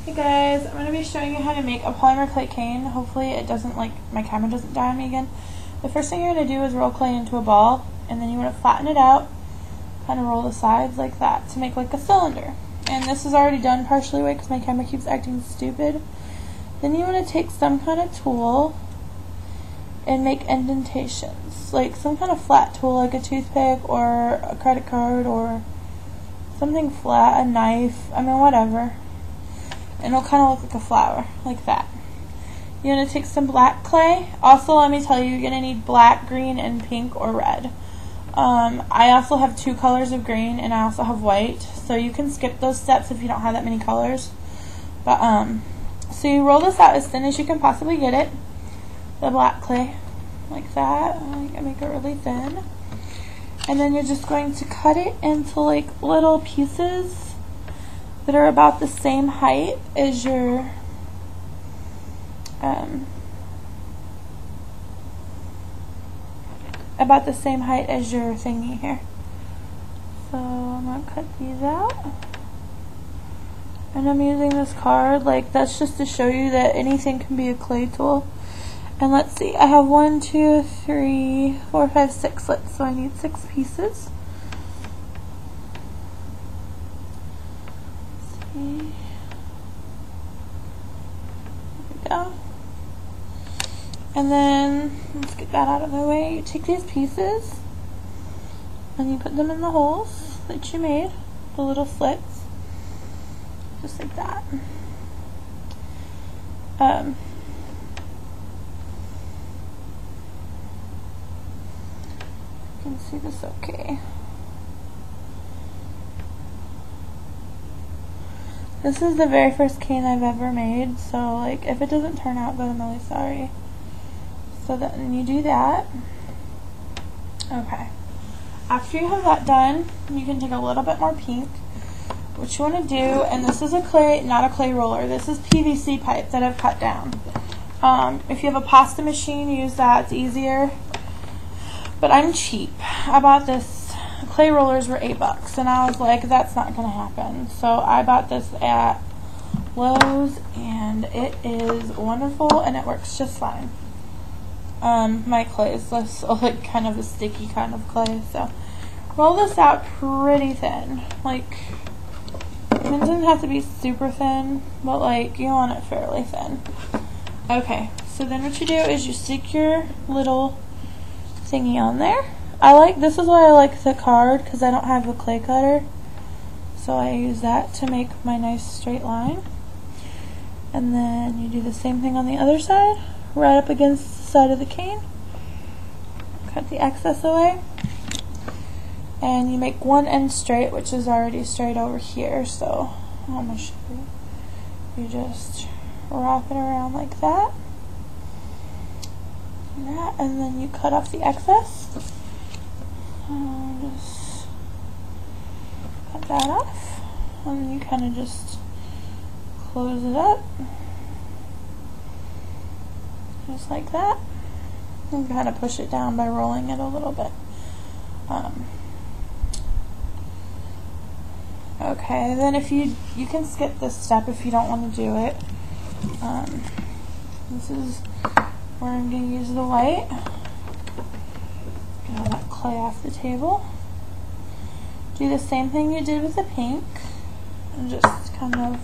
Hey guys, I'm going to be showing you how to make a polymer clay cane. Hopefully it doesn't, my camera doesn't die on me again. The first thing you're going to do is roll clay into a ball, and then you want to flatten it out, kind of roll the sides like that to make like a cylinder. And this is already done partially away because my camera keeps acting stupid. Then you want to take some kind of tool and make indentations, like some kind of flat tool like a toothpick or a credit card or something flat, a knife, whatever. And it'll kind of look like a flower, like that. You're going to take some black clay. Also, let me tell you, you're going to need black, green, and pink or red. I also have 2 colors of green, and I also have white, so you can skip those steps if you don't have that many colors. But so you roll this out as thin as you can possibly get it, the black clay, like that. I make it really thin. And then you're just going to cut it into like little pieces that are about the same height as your thingy here. So I'm gonna cut these out, and I'm using this card. That's just to show you that anything can be a clay tool. And let's see, I have 1, 2, 3, 4, 5, 6 slits, so I need 6 pieces. There we go. And then let's get that out of the way. You take these pieces and you put them in the holes that you made, the little slits, just like that. You can see this okay. This is the very first cane I've ever made, so if it doesn't turn out good, I'm really sorry. So then you do that. Okay. After you have that done, you can take a little bit more pink. What you want to do, and this is not a clay roller, this is PVC pipe that I've cut down. If you have a pasta machine, use that, it's easier. But I'm cheap. I bought this. Clay rollers were $8, and I was like, that's not going to happen. So I bought this at Lowe's, and it is wonderful, and it works just fine. My clay is kind of a sticky kind of clay, so roll this out pretty thin. It doesn't have to be super thin, but you want it fairly thin. Okay, so then what you do is you stick your little thingy on there. This is why I like the card, because I don't have a clay cutter, so I use that to make my nice straight line. And then you do the same thing on the other side, right up against the side of the cane. Cut the excess away, and you make one end straight, which is already straight over here, so how much should you just wrap it around like that, and then you cut off the excess. Just cut that off, and then you kind of just close it up, just like that, and kind of push it down by rolling it a little bit. Okay, then if you can skip this step if you don't want to do it. This is where I'm going to use the white. Get all that clay off the table. Do the same thing you did with the pink, and just kind of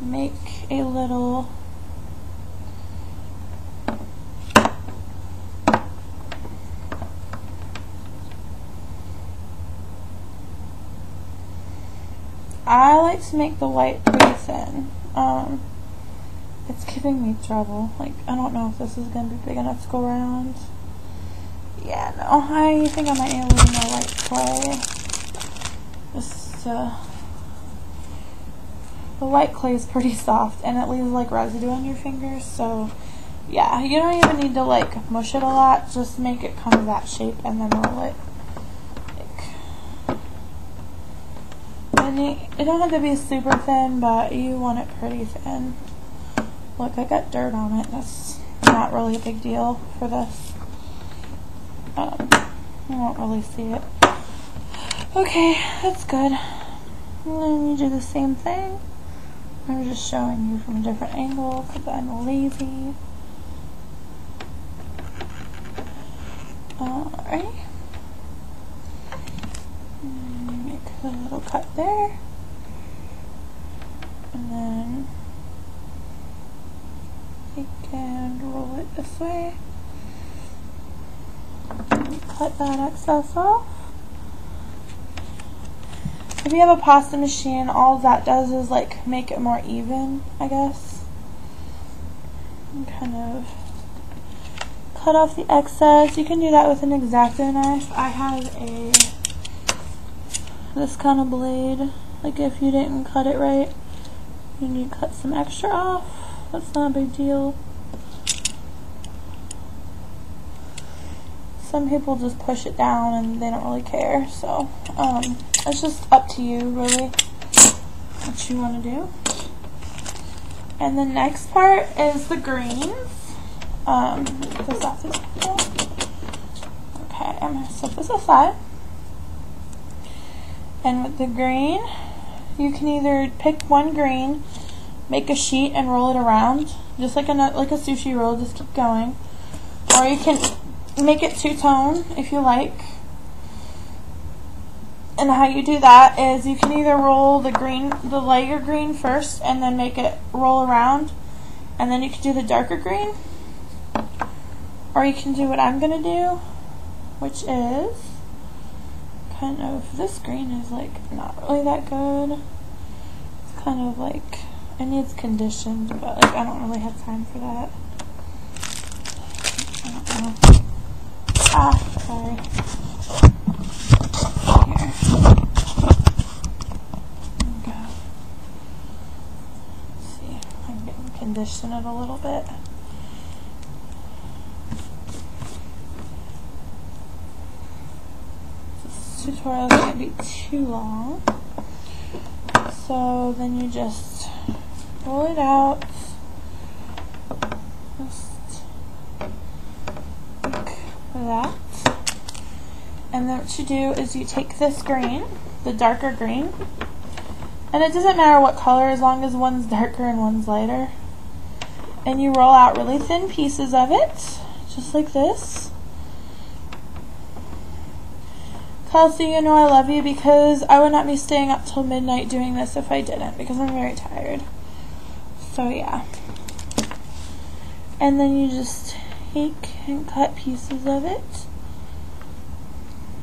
make a little I like to make the white pretty thin. It's giving me trouble. I don't know if this is going to be big enough to go around. Yeah, no, I think I might need a little more white clay. The white clay is pretty soft, and it leaves residue on your fingers, so yeah, you don't even need to mush it a lot. Just make it kind of that shape and then roll it. And it don't have to be super thin, but you want it pretty thin. Look, I got dirt on it. That's not really a big deal for this. You won't really see it. Okay, that's good. And then you do the same thing. I'm just showing you from a different angle because I'm lazy. Alright. Make a little cut there. And then take and roll it this way. And cut that excess off. If you have a pasta machine, all that does is like make it more even, I guess. And kind of cut off the excess. You can do that with an X-Acto knife. I have this kind of blade. Like if you didn't cut it right, you need to cut some extra off. That's not a big deal. Some people just push it down and they don't really care, so it's just up to you really what you want to do. And the next part is the greens. This off this okay, I'm going to set this aside. And with the green, you can either pick one green, make a sheet and roll it around, just like a sushi roll, just keep going. Or you can make it two-tone if you like. And how you do that is you can either roll the lighter green first and then make it roll around, and then you can do the darker green. Or you can do what I'm going to do, which is kind of, this green is like not really that good. It's kind of like, it needs conditioned, but like I don't really have time for that. I don't know. Sorry. Here. There we go. Let's see, I'm going to condition it a little bit. This tutorial is going to be too long. So then you just roll it out. Just like that. And then what you do is you take this green, the darker green, and it doesn't matter what color as long as one's darker and one's lighter, and you roll out really thin pieces of it, just like this. Kelsey, you know I love you, because I would not be staying up till midnight doing this if I didn't, because I'm very tired. So yeah. And then you just take and cut pieces of it.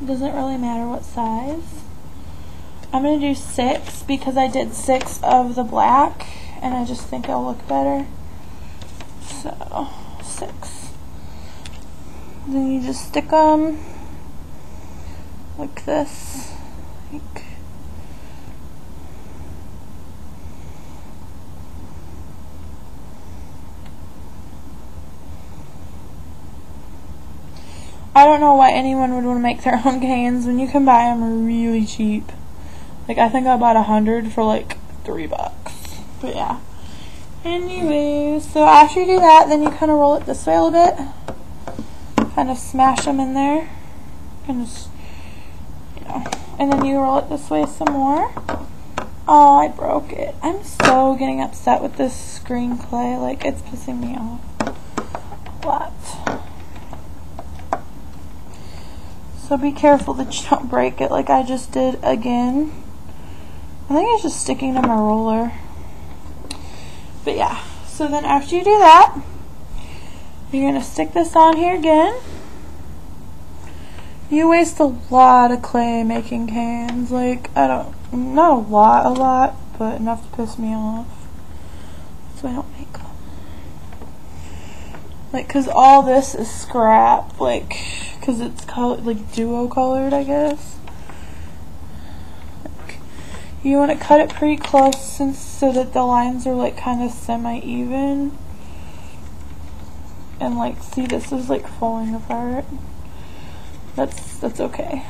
It doesn't really matter what size. I'm going to do 6 because I did 6 of the black and I just think it'll look better. So 6. Then you just stick them like this. I don't know why anyone would want to make their own canes when you can buy them really cheap. Like I think I bought 100 for like $3. But yeah. Anyway, so after you do that, then you kind of roll it this way a little bit. Kind of smash them in there. And just, you know. And then you roll it this way some more. Oh, I broke it. I'm so getting upset with this green clay. Like, it's pissing me off a lot. So be careful that you don't break it like I just did again. I think it's just sticking to my roller. But yeah, so then after you do that, you're going to stick this on here again. You waste a lot of clay making cans. Like, not a lot, but enough to piss me off. So I don't make them. Like, cause all this is scrap, like, cause it's colored, like duo colored, I guess. Like, you want to cut it pretty close so that the lines are like kind of semi-even. And like, see, this is like falling apart. That's okay.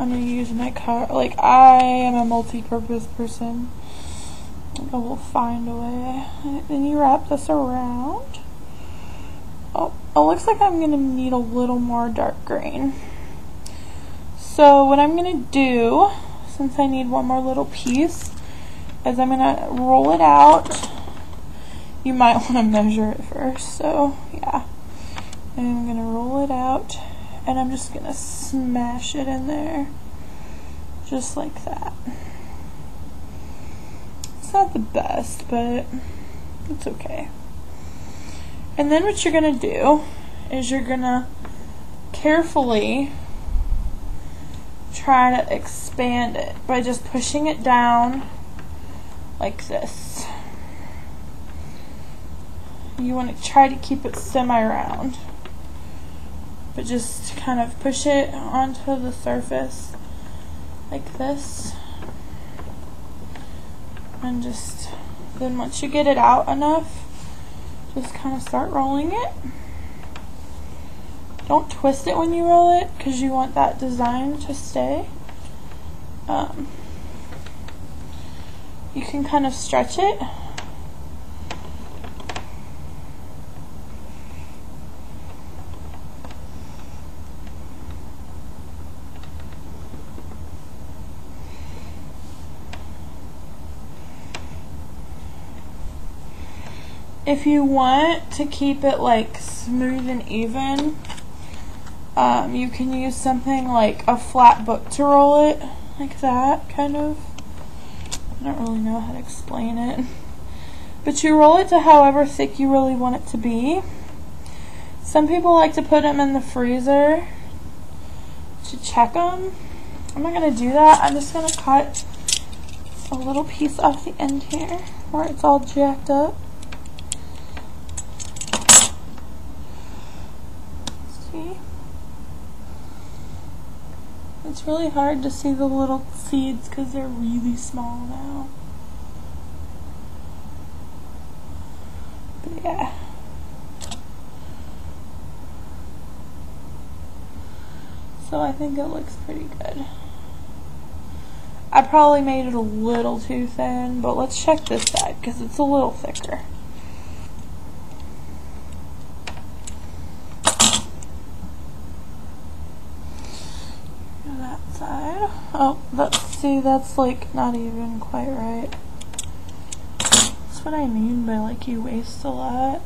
I'm gonna use my car. Like, I am a multi-purpose person. I will find a way. Then you wrap this around. Oh, it looks like I'm gonna need a little more dark green. So what I'm going to do, since I need one more little piece, is I'm going to roll it out. You might want to measure it first, so yeah. And I'm going to roll it out, and I'm just going to smash it in there, just like that. It's not the best, but it's okay. And then what you're going to do is you're going to carefully try to expand it by just pushing it down like this. You want to try to keep it semi-round, but just kind of push it onto the surface like this, and just then once you get it out enough, just kind of start rolling it. Don't twist it when you roll it, because you want that design to stay. You can kind of stretch it. If you want to keep it like smooth and even, you can use something like a flat book to roll it, like that, kind of. I don't really know how to explain it. But you roll it to however thick you really want it to be. Some people like to put them in the freezer to check them. I'm not going to do that. I'm just going to cut a little piece off the end here where it's all jacked up. See? It's really hard to see the little seeds because they're really small now. But yeah. So I think it looks pretty good. I probably made it a little too thin, but let's check this side because it's a little thicker. That side. Oh, see, that's like not even quite right. That's what I mean by like you waste a lot.